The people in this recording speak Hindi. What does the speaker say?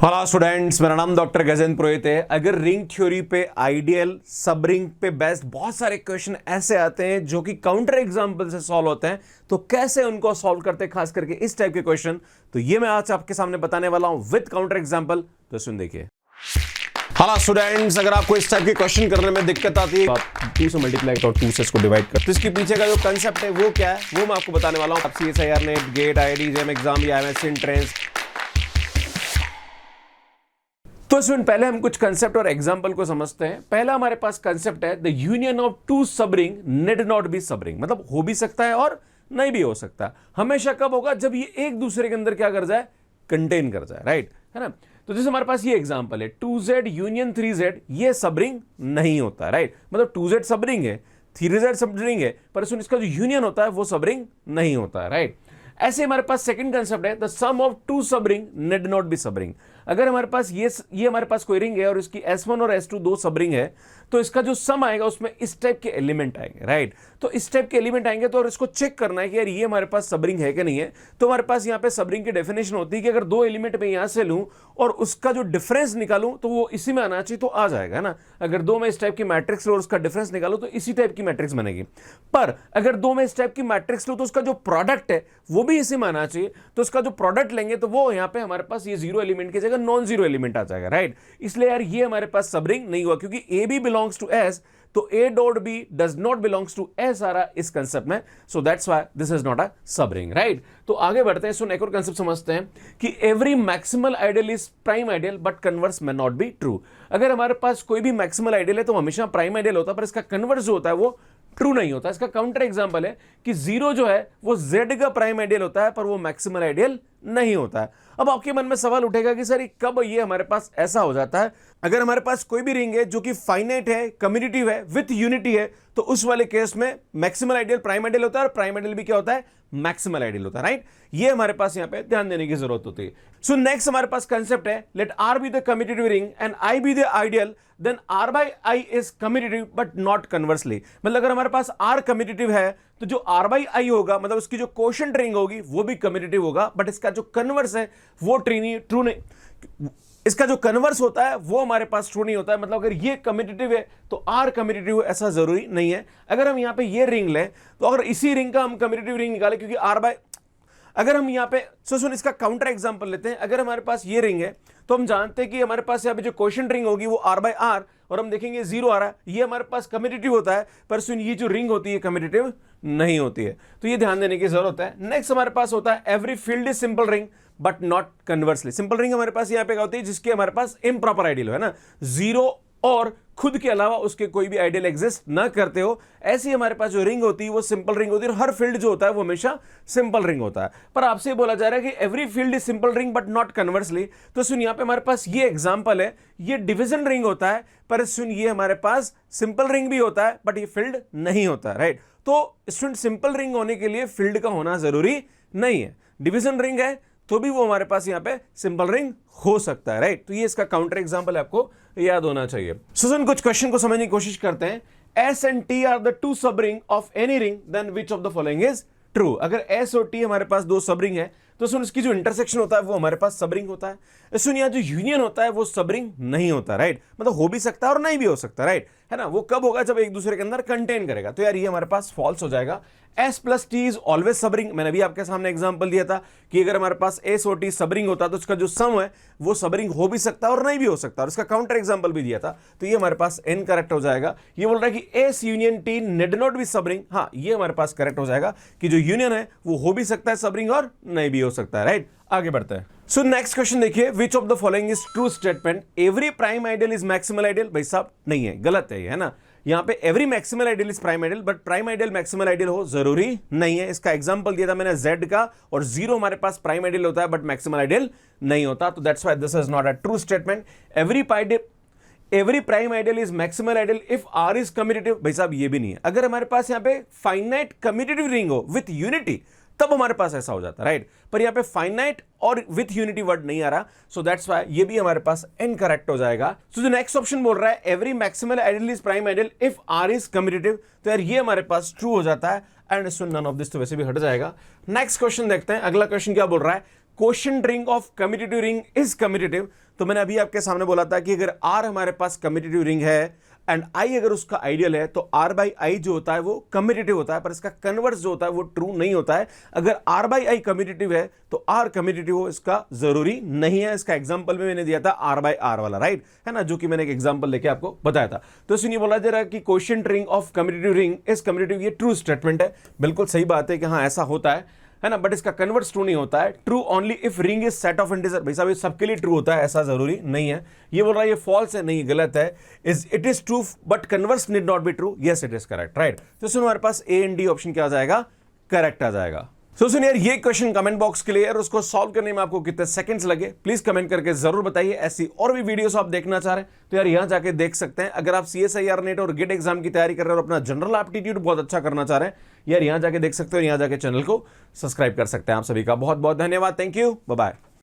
हेलो स्टूडेंट्स, मेरा नाम डॉक्टर गजेंद्र पुरोहित है। अगर रिंग थ्योरी पे आइडियल, सब रिंग पे बेस्ट बहुत सारे क्वेश्चन ऐसे आते हैं जो कि काउंटर एग्जांपल से सॉल्व होते हैं, तो कैसे उनको सॉल्व करते हैं, खास करके इस टाइप के क्वेश्चन, तो ये मैं आज आपके सामने बताने वाला हूं विद काउंटर एग्जांपल। तो सुन देखिए। हेलो स्टूडेंट्स, अगर आपको इस टाइप के क्वेश्चन करने में दिक्कत आती है, आप 2 से मल्टीप्लाई और 2 से इसको डिवाइड कर, तो इसके पीछे का जो कंसेप्ट है वो क्या है वो मैं आपको बताने वाला हूं। आप CSIR NET, GATE, IIT JAM exam या MSc एंट्रेंस। तो स्टूडेंट, पहले हम कुछ कंसेप्ट और एग्जांपल को समझते हैं। पहला हमारे पास कंसेप्ट है the union of to sub ring need not be सब रिंग, मतलब हो भी सकता है और नहीं भी हो सकता। हमेशा कब होगा? जब ये एक दूसरे के अंदर क्या कर जाए, कंटेन कर जाए, राइट है ना। तो जैसे हमारे पास ये एग्जांपल है 2Z यूनियन 3Z, ये सब रिंग नहीं होता, राइट। मतलब 2Z सब रिंग है, 3Z सब रिंग है, पर इसका जो यूनियन होता है वो सब रिंग नहीं होता है, राइट। ऐसे हमारे पास सेकंड कंसेप्ट है the some of to sub ring need not be सब रिंग। अगर हमारे पास ये हमारे पास कोई रिंग है और इसकी S1 और S2 दो सब रिंग है, तो इसका जो सम आएगा उसमें इस टाइप के एलिमेंट आएंगे, राइट। तो इस टाइप के एलिमेंट आएंगे तो और इसको चेक करना है कि यार ये हमारे पास सब रिंग है कि नहीं है। तो हमारे पास यहाँ पे सब रिंग की डेफिनेशन होती है कि अगर दो एलिमेंट में यहां से लूं और उसका जो डिफरेंस निकालूं तो वो इसी में आना चाहिए, तो आ जाएगा ना। अगर दो में इस टाइप की मैट्रिक्स लो और उसका डिफरेंस निकालो तो इसी टाइप की मैट्रिक्स बनेगी। पर अगर दो में इस टाइप की मैट्रिक्स लो तो उसका जो प्रोडक्ट है वो भी इसी में आना चाहिए, तो उसका जो प्रोडक्ट लेंगे तो वो यहाँ पे हमारे पास ये जीरो एलिमेंट की जगह नॉन जीरो एलिमेंट आ जाएगा, राइट। इसलिए यार ये हमारे पास सब रिंग नहीं हुआ, क्योंकि A B belongs to S, तो A dot B does not belongs to S आ रहा इस कंसेप्ट में। So that's why this is not a sub ring, right. तो आगे बढ़ते हैं। सो एक और कंसेप्ट समझते हैं कि every maximal ideal is prime ideal but converse may not be true. अगर हमारे पास कोई भी मैक्सिमल आइडियल है तो हमेशा प्राइम आइडियल होता है, पर इसका कन्वर्स जो होता है वो ट्रू नहीं होता। इसका काउंटर एग्जांपल है कि जीरो जो है वो Z का प्राइम आइडियल होता है, पर वो मैक्सिमल आइडियल नहीं होता है। अब आपके मन में सवाल उठेगा कि सर कब ये हमारे पास ऐसा हो जाता है? अगर हमारे पास कोई भी रिंग है जो कि फाइनाइट है, कम्यूटेटिव है, विथ यूनिटी है, तो उस वाले केस में मैक्सिमल आइडियल प्राइम आइडियल होता है और प्राइम आइडियल भी क्या होता है, मैक्सिमल आइडियल होता है, राइट। ये हमारे पास यहां पे ध्यान देने की जरूरत होती है। सो नेक्स्ट हमारे पास कंसेप्ट है let R be the commutative ring and I be the ideal, then R by I is commutative but not conversely. मतलब अगर हमारे पास R कम्यूटेटिव है तो जो R by I होगा, मतलब उसकी जो क्वोशिएंट रिंग होगी वो भी कम्यूटेटिव होगा, बट इसका जो कन्वर्स है वो ट्रू नहीं, इसका जो कन्वर्स होता है वो हमारे पास ट्रू नहीं होता है। मतलब अगर ये कम्यूटेटिव है तो R कम्यूटेटिव है, ऐसा जरूरी नहीं है। अगर हम यहां पे ये रिंग लें तो अगर इसी रिंग का हम कम्यूटेटिव रिंग निकालें, क्योंकि R by, अगर हम यहां पे सुन इसका काउंटर एग्जांपल लेते हैं। अगर हमारे पास ये रिंग है तो हम जानते हैं कि हमारे पास यहां पे जो क्वोशिएंट रिंग होगी वो R by R, और हम देखेंगे जीरो आ रहा है, ये हमारे पास कम्यूटेटिव होता है, पर सुन ये जो रिंग होती है कम्यूटेटिव नहीं होती है। तो ये ध्यान देने की जरूरत है। नेक्स्ट हमारे पास होता है every field is simple ring but not conversely. Simple ring हमारे पास यहाँ पे होती है जिसके हमारे पास इम्प्रॉपर आइडियल है ना, जीरो और खुद के अलावा उसके कोई भी आइडियल एग्जिस्ट ना करते हो, ऐसी हमारे पास जो रिंग होती है वो सिंपल रिंग होती है, और हर फील्ड जो होता है वो हमेशा सिंपल रिंग होता है। पर आपसे ये बोला जा रहा है कि every field is simple ring but not conversely. तो सुन यहाँ पे हमारे पास ये एग्जांपल है, ये डिवीजन रिंग होता है, पर सुन ये हमारे पास सिंपल रिंग भी होता है बट ये फील्ड नहीं होता, राइट। तो स्टूडेंट, सिंपल रिंग होने के लिए फील्ड का होना जरूरी नहीं है। डिवीजन रिंग है तो भी वो हमारे पास यहाँ पे सिंपल रिंग हो सकता है, राइट। तो ये इसका काउंटर एग्जांपल आपको याद होना चाहिए। सुन कुछ क्वेश्चन को समझने की कोशिश करते हैं। S and T are the two sub ring of any ring, then which of the following is true. अगर S और T हमारे पास दो सब रिंग है तो सुन इसकी जो इंटरसेक्शन होता है वो हमारे पास सब रिंग होता है। सुन यहाँ जो यूनियन होता है वो सब रिंग नहीं होता, राइट। मतलब हो भी सकता है और नहीं भी हो सकता, राइट है ना। वो कब होगा? जब एक दूसरे के अंदर कंटेन करेगा। तो यार ये हमारे पास फॉल्स हो जाएगा। S plus T is always सब रिंग। मैंने भी आपके सामने एग्जांपल दिया था कि अगर हमारे पास S और T सब रिंग होता तो उसका जो सम है वो सब रिंग हो भी सकता है और नहीं भी हो सकता, और इसका काउंटर एग्जांपल भी दिया था। तो ये हमारे पास इनकरेक्ट हो जाएगा। ये बोल रहा है कि S union T need not be सब रिंग। हाँ, ये हमारे पास करेक्ट हो जाएगा कि जो यूनियन है वो हो भी सकता है सब रिंग और नहीं भी हो सकता है, राइट। आगे बढ़ते हैं। सो नेक्स्ट क्वेश्चन देखिए, विच of the following is true statement. Every prime ideal is maximal ideal. भाई साहब नहीं है, गलत है ये, है ना। यहां पे every maximal ideal is prime ideal, but prime ideal maximal ideal हो जरूरी नहीं है। इसका एग्जांपल दिया था मैंने Z का, और जीरो हमारे पास प्राइम आइडियल होता है बट मैक्सिमल आइडियल नहीं होता। तो that's why this is not a true statement. Every prime ideal is maximal ideal if R is commutative. भाई साहब ये भी नहीं है। अगर हमारे पास यहाँ पे फाइनाइट कम्यूटेटिव रिंग हो विथ यूनिटी तब हमारे पास ऐसा हो जाता है, राइट। पर यहाँ पे फाइनाइट और विथ यूनिटी वर्ड नहीं आ रहा, सो दैट्स व्हाई ये भी हमारे पास इनकरेक्ट हो जाएगा। सो जो नेक्स्ट ऑप्शन बोल रहा है every maximal ideal is prime ideal if R is commutative, तो यार ये हमारे पास ट्रू हो जाता है। And so none of this तो वैसे भी हट जाएगा। नेक्स्ट क्वेश्चन देखते हैं। अगला क्वेश्चन क्या बोल रहा है, quotient ring of commutative ring is commutative, तो मैंने अभी आपके सामने बोला था कि अगर R हमारे पास कम्यूटेटिव रिंग है एंड I अगर उसका आइडियल है तो R बाई I जो होता है वो कम्यूटेटिव होता है, पर इसका कन्वर्स जो होता है वो ट्रू नहीं होता है। अगर R बाई I कम्यूटेटिव है तो R कम्यूटेटिव हो इसका जरूरी नहीं है। इसका एग्जांपल में मैंने दिया था R बाई R वाला, राइट है ना, जो कि मैंने एक एग्जांपल लेके आपको बताया था। तो इसमें बोला जा रहा है कि quotient ring of commutative ring is commutative, ये ट्रू स्टेटमेंट है, बिल्कुल सही बात है कि हाँ ऐसा होता है ना, बट इसका कन्वर्स ट्रू नहीं होता है। True only if ring is set of integer. भाई साहब ये सबके लिए ट्रू होता है ऐसा जरूरी नहीं है। ये बोल रहा है ये फॉल्स है, नहीं गलत है। It is true but converse need not be true, yes it is correct, right. तो सुनो हमारे पास ए एंड डी ऑप्शन क्या आ जाएगा, करेक्ट आ जाएगा। सो सुनिए यार, ये क्वेश्चन कमेंट बॉक्स के लिए और उसको सॉल्व करने में आपको कितने सेकंड्स लगे प्लीज कमेंट करके जरूर बताइए। ऐसी और भी वीडियोस आप देखना चाह रहे हैं तो यार यहां जाके देख सकते हैं। अगर आप CSIR नेट और गेट एग्जाम की तैयारी कर रहे हैं और अपना जनरल एप्टीट्यूड बहुत अच्छा करना चाह रहे हैं, यार यहां जाके देख सकते हो, यहां जाके चैनल को सब्सक्राइब कर सकते हैं। आप सभी का बहुत बहुत धन्यवाद, थैंक यू, बाय बाय।